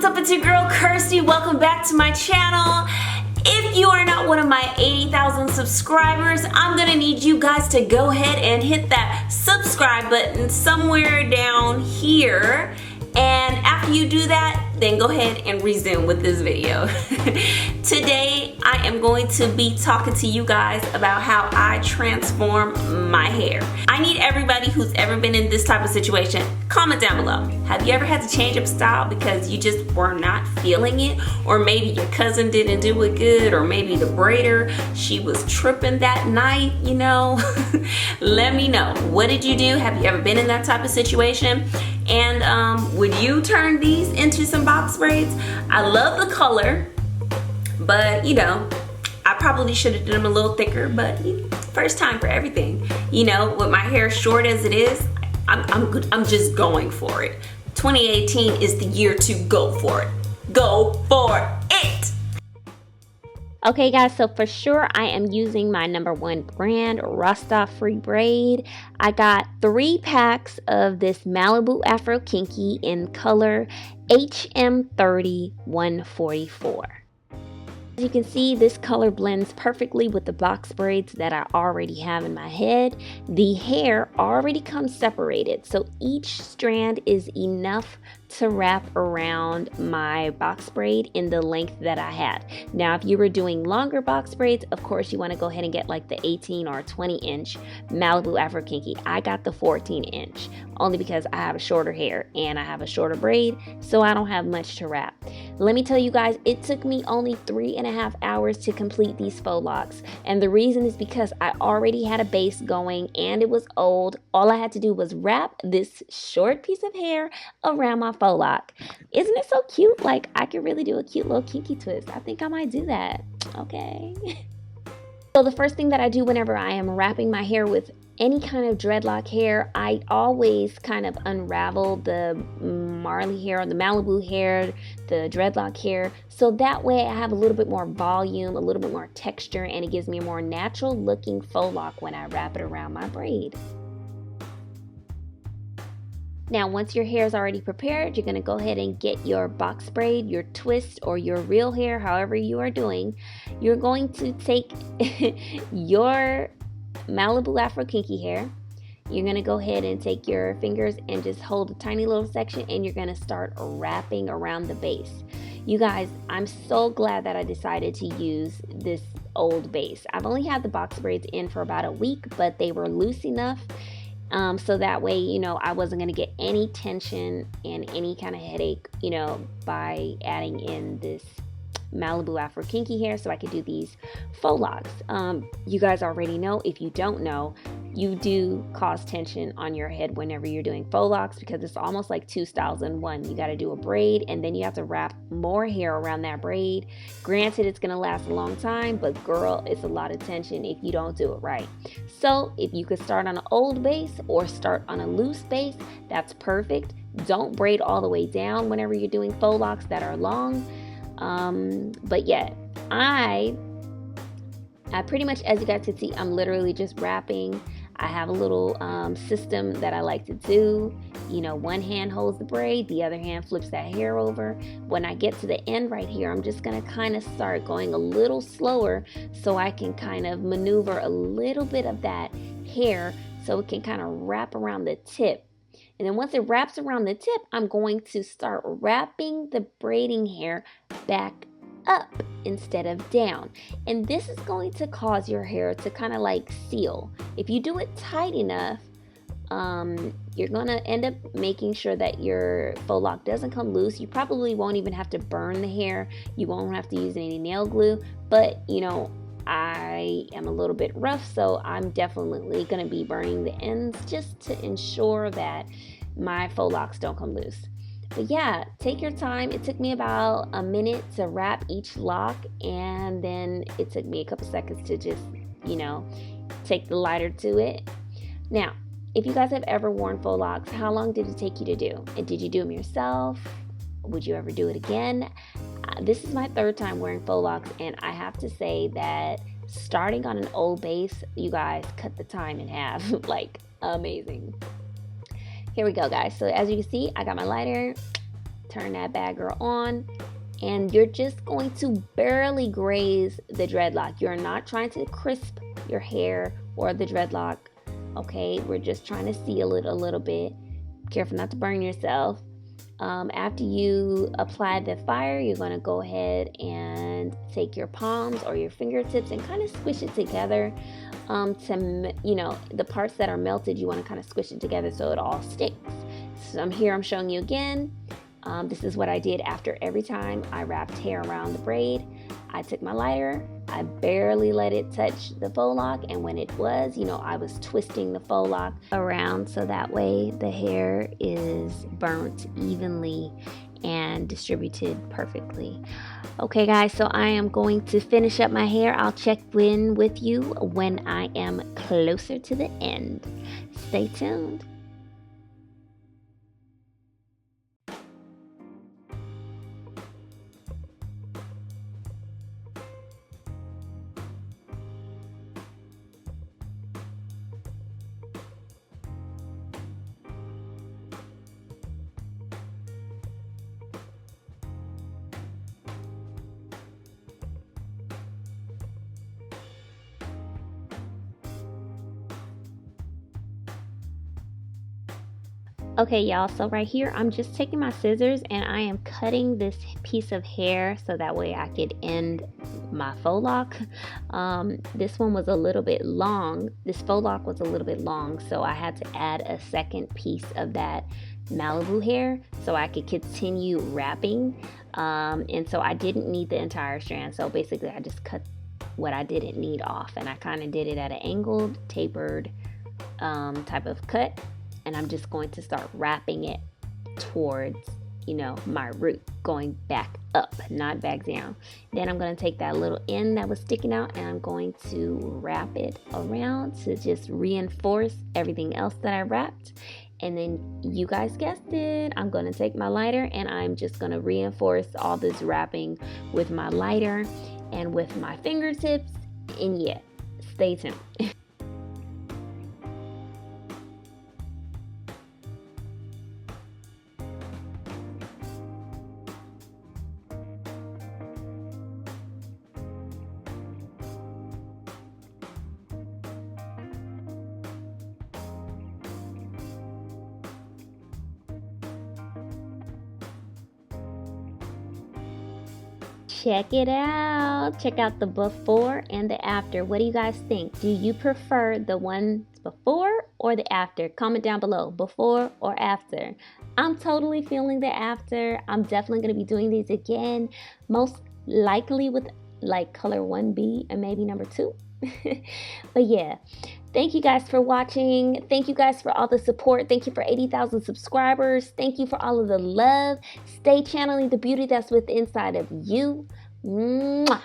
what's up? It's your girl Kirsty. Welcome back to my channel. If you are not one of my 80,000 subscribers, I'm gonna need you guys to go ahead and hit that subscribe button somewhere down here. And after you do that, then go ahead and resume with this video. Today, I am going to be talking to you guys about how I transform my hair. I need everybody who's ever been in this type of situation, comment down below. Have you ever had to change up style because you just were not feeling it? Or maybe your cousin didn't do it good, or maybe the braider, she was tripping that night, you know? Let me know. What did you do? Have you ever been in that type of situation? And would you turn these into some box braids? I love the color, but you know, I probably should have done them a little thicker, but first time for everything. You know, with my hair short as it is, I'm just going for it. 2018 is the year to go for it. Go for it! Okay guys, so for sure I am using my #1 brand, RastAfri Braid. I got 3 packs of this MALIBU Afro Kinky in color HM30 144. As you can see, this color blends perfectly with the box braids that I already have in my head. The hair already comes separated, so each strand is enough to wrap around my box braid in the length that I had. Now, if you were doing longer box braids, of course you want to go ahead and get like the 18 or 20 inch MALIBU Afro Kinky. I got the 14 inch only because I have a shorter hair and I have a shorter braid, so I don't have much to wrap. Let me tell you guys, it took me only 3.5 hours to complete these faux locks, and the reason is because I already had a base going and it was old. All I had to do was wrap this short piece of hair around my faux lock. Isn't it so cute? Like, I could really do a cute little kinky twist. I think I might do that. Okay. So the first thing that I do whenever I am wrapping my hair with any kind of dreadlock hair, I always kind of unravel the Marley hair or the Malibu hair, the dreadlock hair, so that way I have a little bit more volume, a little bit more texture, and it gives me a more natural looking faux lock when I wrap it around my braid. Now, once your hair is already prepared, you're going to go ahead and get your box braid, your twist, or your real hair, however you are doing. You're going to take your MALIBU Afro Kinky hair. You're going to go ahead and take your fingers and just hold a tiny little section, and you're going to start wrapping around the base. You guys, I'm so glad that I decided to use this old base. I've only had the box braids in for about a week, but they were loose enough. So that way, you know, I wasn't going to get any tension and any kind of headache, you know, by adding in this MALIBU Afro Kinky hair, so I could do these faux locks. You guys already know. If you don't know, you do cause tension on your head whenever you're doing faux locks, because it's almost like 2 styles in one. You got to do a braid, and then you have to wrap more hair around that braid. Granted, it's going to last a long time, but girl, it's a lot of tension if you don't do it right. So if you could start on an old base or start on a loose base, that's perfect. Don't braid all the way down whenever you're doing faux locks that are long. But yeah, I pretty much, as you guys can see, I'm literally just wrapping. I have a little system that I like to do. You know, one hand holds the braid, the other hand flips that hair over. When I get to the end right here, I'm just going to kind of start going a little slower so I can kind of maneuver a little bit of that hair so it can kind of wrap around the tip. And then once it wraps around the tip, I'm going to start wrapping the braiding hair back up instead of down. And this is going to cause your hair to kind of like seal. If you do it tight enough, you're going to end up making sure that your faux lock doesn't come loose. You probably won't even have to burn the hair. You won't have to use any nail glue. But, you know, I am a little bit rough, so I'm definitely going to be burning the ends just to ensure that my faux locks don't come loose. But yeah, take your time. It took me about a minute to wrap each lock, and then it took me a couple seconds to just, you know, take the lighter to it. Now, if you guys have ever worn faux locks, how long did it take you to do? And did you do them yourself? Would you ever do it again? This is my 3rd time wearing faux locks, and I have to say that starting on an old base, you guys, cut the time in half. Like, amazing. Here we go, guys. So as you can see, I got my lighter. turn that bagger on, and you're just going to barely graze the dreadlock. You're not trying to crisp your hair or the dreadlock, okay? We're just trying to seal it a little bit. Careful not to burn yourself. After you apply the fire, you're going to go ahead and take your palms or your fingertips and kind of squish it together. The parts that are melted, you want to kind of squish it together so it all sticks. So I'm showing you again. This is what I did after every time I wrapped hair around the braid. I took my lighter, I barely let it touch the faux lock, and when it was, I was twisting the faux lock around so that way the hair is burnt evenly and distributed perfectly. Okay guys, so I am going to finish up my hair. I'll check in with you when I am closer to the end. Stay tuned. Okay y'all, so right here I'm just taking my scissors and I am cutting this piece of hair so that way I could end my faux lock. This one was a little bit long. This faux lock was a little bit long, so I had to add a second piece of that MALIBU hair so I could continue wrapping. And so I didn't need the entire strand, so basically I just cut what I didn't need off, and I kind of did it at an angled, tapered type of cut. And I'm just going to start wrapping it towards, my root, going back up, not back down. Then I'm going to take that little end that was sticking out and I'm going to wrap it around to just reinforce everything else that I wrapped. And then you guys guessed it, I'm going to take my lighter and I'm just going to reinforce all this wrapping with my lighter and with my fingertips. And yeah, stay tuned. Check it out. Check out the before and the after. What do you guys think? Do you prefer the one before or the after? Comment down below, before or after. I'm totally feeling the after. I'm definitely going to be doing these again, most likely with like color 1B and maybe number 2. But yeah, thank you guys for watching. Thank you guys for all the support. Thank you for 80,000 subscribers. Thank you for all of the love. Stay channeling the beauty that's within inside of you. Mwah.